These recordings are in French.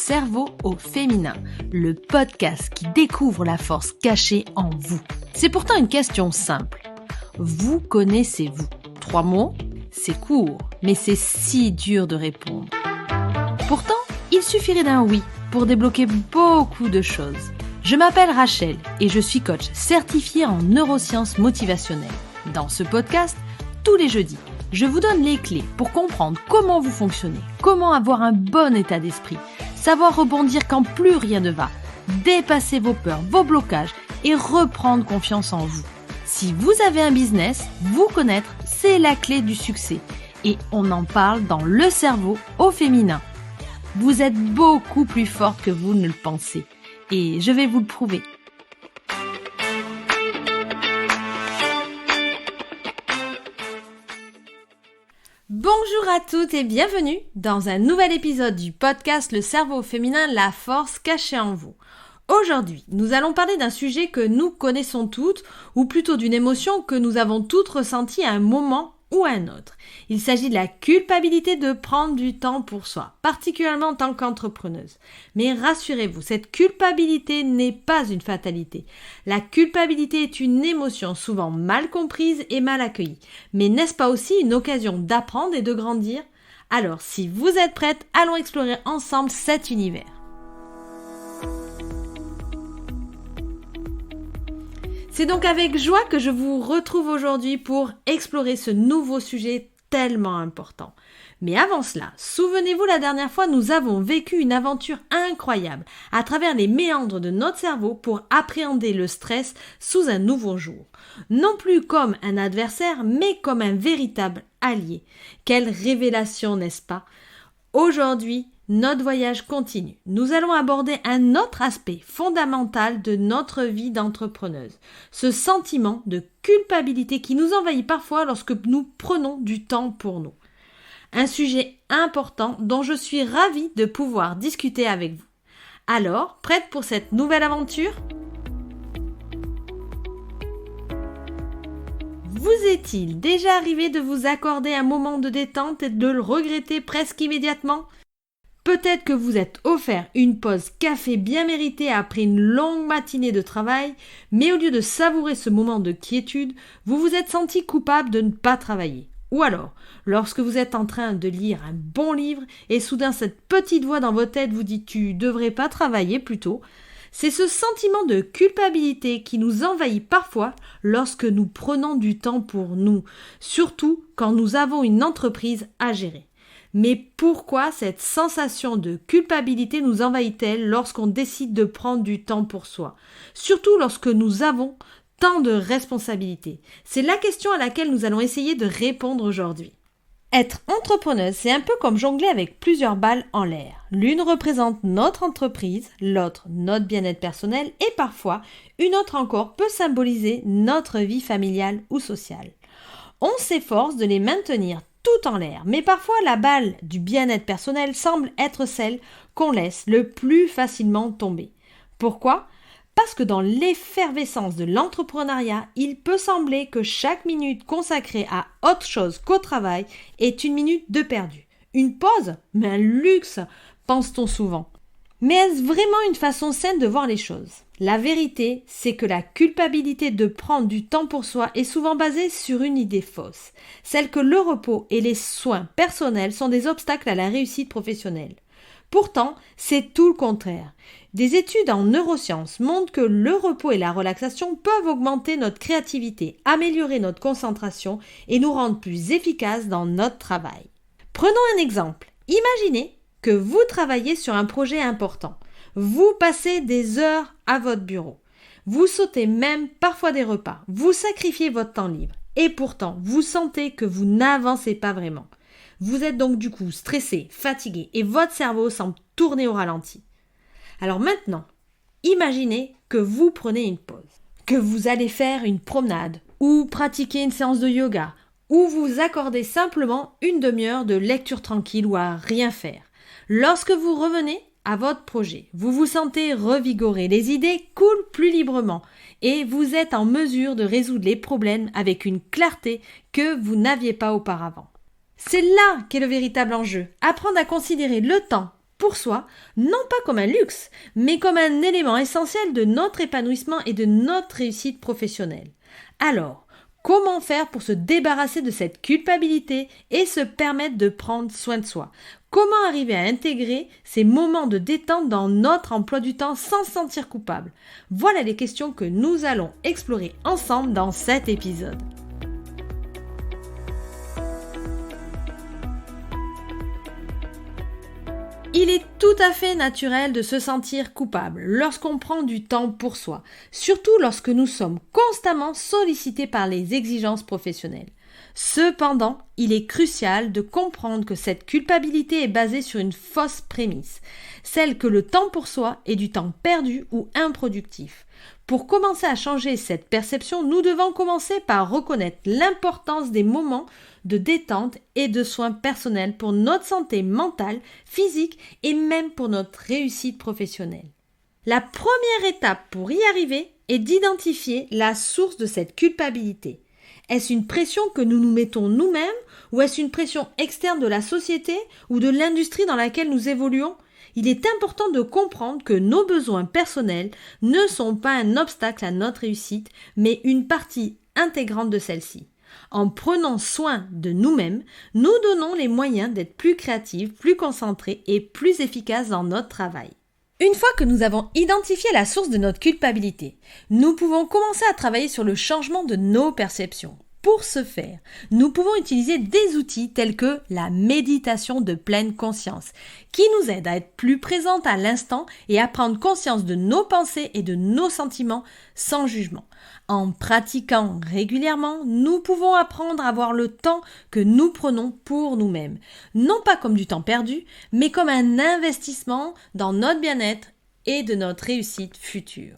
cerveau au féminin, le podcast qui découvre la force cachée en vous. C'est pourtant une question simple. Vous connaissez-vous ? 3 mots ? C'est court, mais c'est si dur de répondre. Pourtant, il suffirait d'un oui pour débloquer beaucoup de choses. Je m'appelle Rachel et je suis coach certifiée en neurosciences motivationnelles. Dans ce podcast, tous les jeudis, je vous donne les clés pour comprendre comment vous fonctionnez, comment avoir un bon état d'esprit, savoir rebondir quand plus rien ne va, dépasser vos peurs, vos blocages et reprendre confiance en vous. Si vous avez un business, vous connaître, c'est la clé du succès. Et on en parle dans le cerveau au féminin. Vous êtes beaucoup plus forte que vous ne le pensez. Et je vais vous le prouver. Bonjour à toutes et bienvenue dans un nouvel épisode du podcast Le cerveau au féminin, la force cachée en vous. Aujourd'hui, nous allons parler d'un sujet que nous connaissons toutes, ou plutôt d'une émotion que nous avons toutes ressentie à un moment ou à un autre. Il s'agit de la culpabilité de prendre du temps pour soi, particulièrement en tant qu'entrepreneuse. Mais rassurez-vous, cette culpabilité n'est pas une fatalité. La culpabilité est une émotion souvent mal comprise et mal accueillie. Mais n'est-ce pas aussi une occasion d'apprendre et de grandir ? Alors, si vous êtes prêtes, allons explorer ensemble cet univers. C'est donc avec joie que je vous retrouve aujourd'hui pour explorer ce nouveau sujet tellement important. Mais avant cela, souvenez-vous, la dernière fois, nous avons vécu une aventure incroyable à travers les méandres de notre cerveau pour appréhender le stress sous un nouveau jour. Non plus comme un adversaire, mais comme un véritable allié. Quelle révélation, n'est-ce pas ? Aujourd'hui, notre voyage continue. Nous allons aborder un autre aspect fondamental de notre vie d'entrepreneuse. Ce sentiment de culpabilité qui nous envahit parfois lorsque nous prenons du temps pour nous. Un sujet important dont je suis ravie de pouvoir discuter avec vous. Alors, prête pour cette nouvelle aventure ? Vous est-il déjà arrivé de vous accorder un moment de détente et de le regretter presque immédiatement ? Peut-être que vous êtes offert une pause café bien méritée après une longue matinée de travail, mais au lieu de savourer ce moment de quiétude, vous vous êtes senti coupable de ne pas travailler. Ou alors, lorsque vous êtes en train de lire un bon livre et soudain cette petite voix dans votre tête vous dit « tu devrais pas travailler plutôt », c'est ce sentiment de culpabilité qui nous envahit parfois lorsque nous prenons du temps pour nous, surtout quand nous avons une entreprise à gérer. Mais pourquoi cette sensation de culpabilité nous envahit-elle lorsqu'on décide de prendre du temps pour soi ? Surtout lorsque nous avons tant de responsabilités. C'est la question à laquelle nous allons essayer de répondre aujourd'hui. Être entrepreneuse, c'est un peu comme jongler avec plusieurs balles en l'air. L'une représente notre entreprise, l'autre notre bien-être personnel et parfois une autre encore peut symboliser notre vie familiale ou sociale. On s'efforce de les maintenir tout en l'air, mais parfois la balle du bien-être personnel semble être celle qu'on laisse le plus facilement tomber. Pourquoi ? Parce que dans l'effervescence de l'entrepreneuriat, il peut sembler que chaque minute consacrée à autre chose qu'au travail est une minute de perdu. Une pause ? Mais un luxe, pense-t-on souvent. Mais est-ce vraiment une façon saine de voir les choses ? La vérité, c'est que la culpabilité de prendre du temps pour soi est souvent basée sur une idée fausse, celle que le repos et les soins personnels sont des obstacles à la réussite professionnelle. Pourtant, c'est tout le contraire. Des études en neurosciences montrent que le repos et la relaxation peuvent augmenter notre créativité, améliorer notre concentration et nous rendre plus efficaces dans notre travail. Prenons un exemple. Imaginez que vous travaillez sur un projet important. Vous passez des heures à votre bureau. Vous sautez même parfois des repas. Vous sacrifiez votre temps libre. Et pourtant, vous sentez que vous n'avancez pas vraiment. Vous êtes donc du coup stressé, fatigué et votre cerveau semble tourner au ralenti. Alors maintenant, imaginez que vous prenez une pause, que vous allez faire une promenade ou pratiquer une séance de yoga ou vous accordez simplement une demi-heure de lecture tranquille ou à rien faire. Lorsque vous revenez à votre projet, vous vous sentez revigoré, les idées coulent plus librement et vous êtes en mesure de résoudre les problèmes avec une clarté que vous n'aviez pas auparavant. C'est là qu'est le véritable enjeu, apprendre à considérer le temps pour soi, non pas comme un luxe, mais comme un élément essentiel de notre épanouissement et de notre réussite professionnelle. Alors, comment faire pour se débarrasser de cette culpabilité et se permettre de prendre soin de soi? Comment arriver à intégrer ces moments de détente dans notre emploi du temps sans se sentir coupable? Voilà les questions que nous allons explorer ensemble dans cet épisode. Il est tout à fait naturel de se sentir coupable lorsqu'on prend du temps pour soi, surtout lorsque nous sommes constamment sollicités par les exigences professionnelles. Cependant, il est crucial de comprendre que cette culpabilité est basée sur une fausse prémisse, celle que le temps pour soi est du temps perdu ou improductif. Pour commencer à changer cette perception, nous devons commencer par reconnaître l'importance des moments de détente et de soins personnels pour notre santé mentale, physique et même pour notre réussite professionnelle. La première étape pour y arriver est d'identifier la source de cette culpabilité. Est-ce une pression que nous nous mettons nous-mêmes ou est-ce une pression externe de la société ou de l'industrie dans laquelle nous évoluons? Il est important de comprendre que nos besoins personnels ne sont pas un obstacle à notre réussite, mais une partie intégrante de celle-ci. En prenant soin de nous-mêmes, nous donnons les moyens d'être plus créatifs, plus concentrés et plus efficaces dans notre travail. Une fois que nous avons identifié la source de notre culpabilité, nous pouvons commencer à travailler sur le changement de nos perceptions. Pour ce faire, nous pouvons utiliser des outils tels que la méditation de pleine conscience, qui nous aide à être plus présente à l'instant et à prendre conscience de nos pensées et de nos sentiments sans jugement. En pratiquant régulièrement, nous pouvons apprendre à voir le temps que nous prenons pour nous-mêmes, non pas comme du temps perdu, mais comme un investissement dans notre bien-être et de notre réussite future.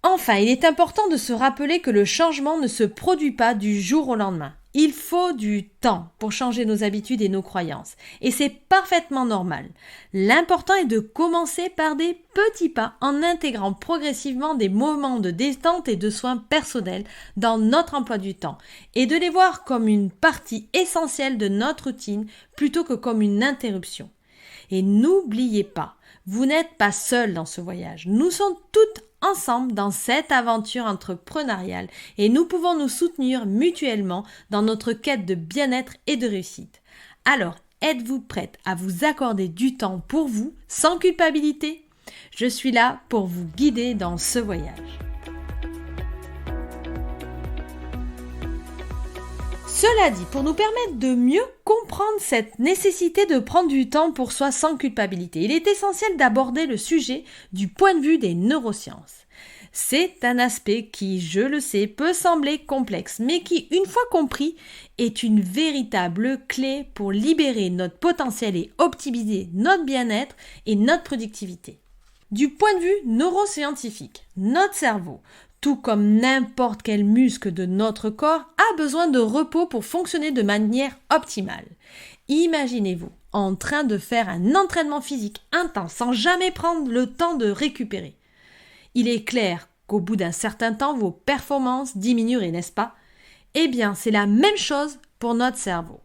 Enfin, il est important de se rappeler que le changement ne se produit pas du jour au lendemain. Il faut du temps pour changer nos habitudes et nos croyances. Et c'est parfaitement normal. L'important est de commencer par des petits pas en intégrant progressivement des moments de détente et de soins personnels dans notre emploi du temps et de les voir comme une partie essentielle de notre routine plutôt que comme une interruption. Et n'oubliez pas, vous n'êtes pas seul dans ce voyage. Nous sommes toutes ensemble dans cette aventure entrepreneuriale et nous pouvons nous soutenir mutuellement dans notre quête de bien-être et de réussite. Alors, êtes-vous prête à vous accorder du temps pour vous sans culpabilité? Je suis là pour vous guider dans ce voyage. Cela dit, pour nous permettre de mieux comprendre cette nécessité de prendre du temps pour soi sans culpabilité, il est essentiel d'aborder le sujet du point de vue des neurosciences. C'est un aspect qui, je le sais, peut sembler complexe, mais qui, une fois compris, est une véritable clé pour libérer notre potentiel et optimiser notre bien-être et notre productivité. Du point de vue neuroscientifique, notre cerveau, tout comme n'importe quel muscle de notre corps, a besoin de repos pour fonctionner de manière optimale. Imaginez-vous en train de faire un entraînement physique intense sans jamais prendre le temps de récupérer. Il est clair qu'au bout d'un certain temps, vos performances diminueraient, n'est-ce pas? Eh bien, c'est la même chose pour notre cerveau.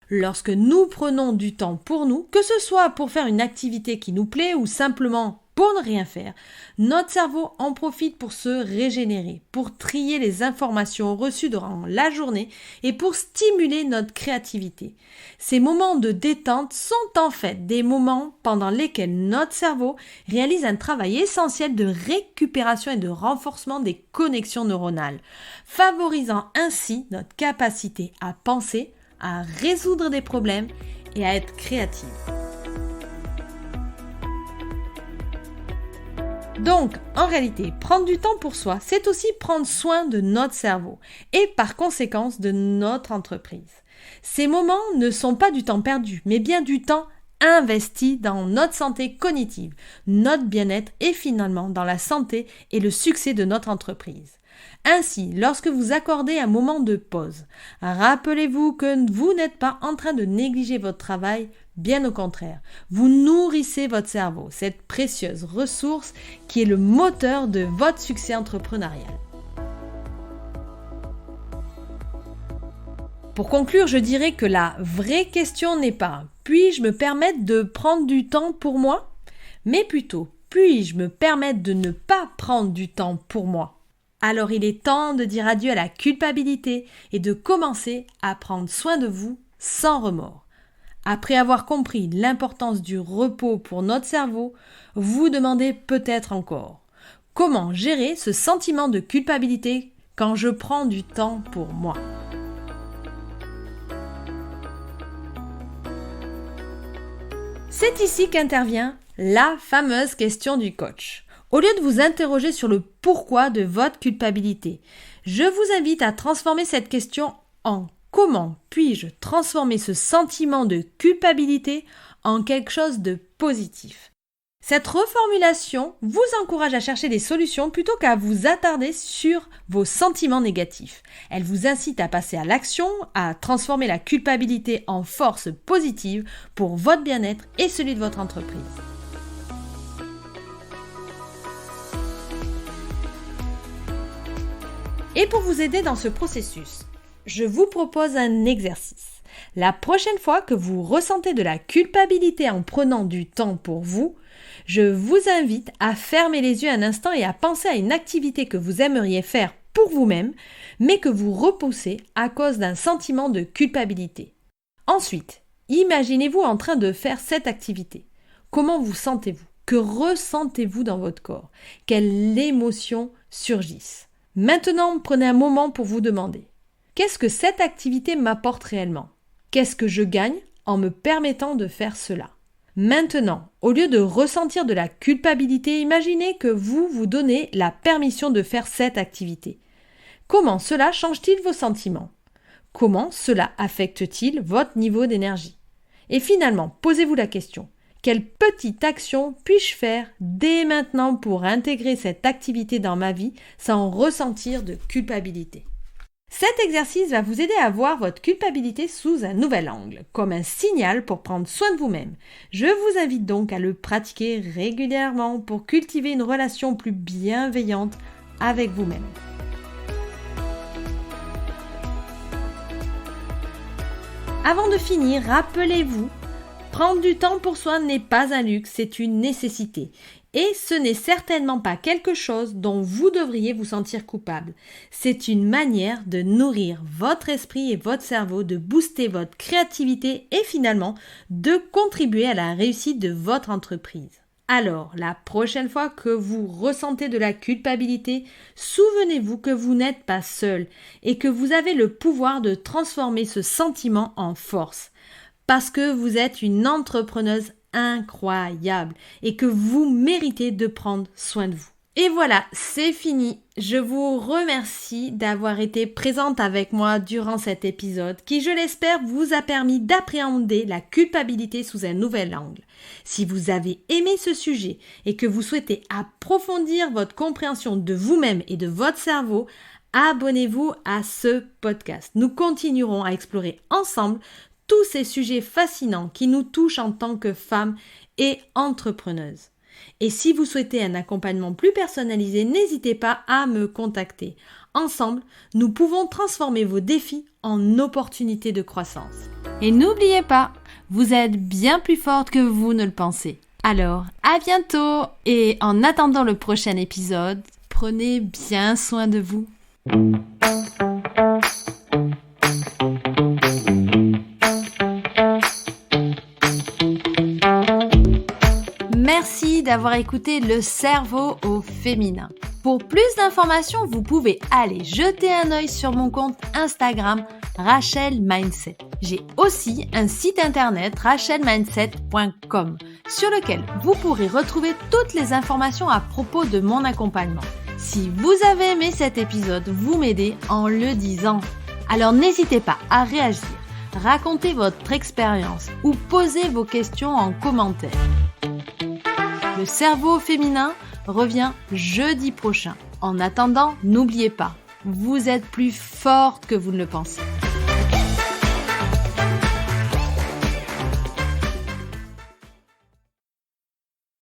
Lorsque nous prenons du temps pour nous, que ce soit pour faire une activité qui nous plaît ou simplement pour ne rien faire, notre cerveau en profite pour se régénérer, pour trier les informations reçues durant la journée et pour stimuler notre créativité. Ces moments de détente sont en fait des moments pendant lesquels notre cerveau réalise un travail essentiel de récupération et de renforcement des connexions neuronales, favorisant ainsi notre capacité à penser, à résoudre des problèmes et à être créative. Donc, en réalité, prendre du temps pour soi, c'est aussi prendre soin de notre cerveau et par conséquence de notre entreprise. Ces moments ne sont pas du temps perdu, mais bien du temps investi dans notre santé cognitive, notre bien-être et finalement dans la santé et le succès de notre entreprise. Ainsi, lorsque vous accordez un moment de pause, rappelez-vous que vous n'êtes pas en train de négliger votre travail, bien au contraire. Vous nourrissez votre cerveau, cette précieuse ressource qui est le moteur de votre succès entrepreneurial. Pour conclure, je dirais que la vraie question n'est pas « puis-je me permettre de prendre du temps pour moi ?» mais plutôt puis-je me permettre de ne pas prendre du temps pour moi? Alors il est temps de dire adieu à la culpabilité et de commencer à prendre soin de vous sans remords. Après avoir compris l'importance du repos pour notre cerveau, vous demandez peut-être encore comment gérer ce sentiment de culpabilité quand je prends du temps pour moi? C'est ici qu'intervient la fameuse question du coach. Au lieu de vous interroger sur le pourquoi de votre culpabilité, je vous invite à transformer cette question en comment puis-je transformer ce sentiment de culpabilité en quelque chose de positif. Cette reformulation vous encourage à chercher des solutions plutôt qu'à vous attarder sur vos sentiments négatifs. Elle vous incite à passer à l'action, à transformer la culpabilité en force positive pour votre bien-être et celui de votre entreprise. Et pour vous aider dans ce processus, je vous propose un exercice. La prochaine fois que vous ressentez de la culpabilité en prenant du temps pour vous, je vous invite à fermer les yeux un instant et à penser à une activité que vous aimeriez faire pour vous-même, mais que vous repoussez à cause d'un sentiment de culpabilité. Ensuite, imaginez-vous en train de faire cette activité. Comment vous sentez-vous? Que ressentez-vous dans votre corps? Quelles émotions surgissent? Maintenant, prenez un moment pour vous demander: qu'est-ce que cette activité m'apporte réellement? Qu'est-ce que je gagne en me permettant de faire cela? Maintenant, au lieu de ressentir de la culpabilité, imaginez que vous vous donnez la permission de faire cette activité. Comment cela change-t-il vos sentiments? Comment cela affecte-t-il votre niveau d'énergie? Et finalement, posez-vous la question: quelle petite action puis-je faire dès maintenant pour intégrer cette activité dans ma vie sans ressentir de culpabilité? Cet exercice va vous aider à voir votre culpabilité sous un nouvel angle, comme un signal pour prendre soin de vous-même. Je vous invite donc à le pratiquer régulièrement pour cultiver une relation plus bienveillante avec vous-même. Avant de finir, rappelez-vous, prendre du temps pour soi n'est pas un luxe, c'est une nécessité. Et ce n'est certainement pas quelque chose dont vous devriez vous sentir coupable. C'est une manière de nourrir votre esprit et votre cerveau, de booster votre créativité et finalement de contribuer à la réussite de votre entreprise. Alors, la prochaine fois que vous ressentez de la culpabilité, souvenez-vous que vous n'êtes pas seul et que vous avez le pouvoir de transformer ce sentiment en force. Parce que vous êtes une entrepreneuse incroyable et que vous méritez de prendre soin de vous. Et voilà, c'est fini. Je vous remercie d'avoir été présente avec moi durant cet épisode qui, je l'espère, vous a permis d'appréhender la culpabilité sous un nouvel angle. Si vous avez aimé ce sujet et que vous souhaitez approfondir votre compréhension de vous-même et de votre cerveau, abonnez-vous à ce podcast. Nous continuerons à explorer ensemble tous ces sujets fascinants qui nous touchent en tant que femmes et entrepreneuses. Et si vous souhaitez un accompagnement plus personnalisé, n'hésitez pas à me contacter. Ensemble, nous pouvons transformer vos défis en opportunités de croissance. Et n'oubliez pas, vous êtes bien plus forte que vous ne le pensez. Alors, à bientôt! Et en attendant le prochain épisode, prenez bien soin de vous. Merci d'avoir écouté Le Cerveau au féminin. Pour plus d'informations, vous pouvez aller jeter un œil sur mon compte Instagram Rachel Mindset. J'ai aussi un site internet rachelmindset.com sur lequel vous pourrez retrouver toutes les informations à propos de mon accompagnement. Si vous avez aimé cet épisode, vous m'aidez en le disant. Alors n'hésitez pas à réagir, raconter votre expérience ou poser vos questions en commentaire. Le cerveau féminin revient jeudi prochain. En attendant, n'oubliez pas, vous êtes plus forte que vous ne le pensez.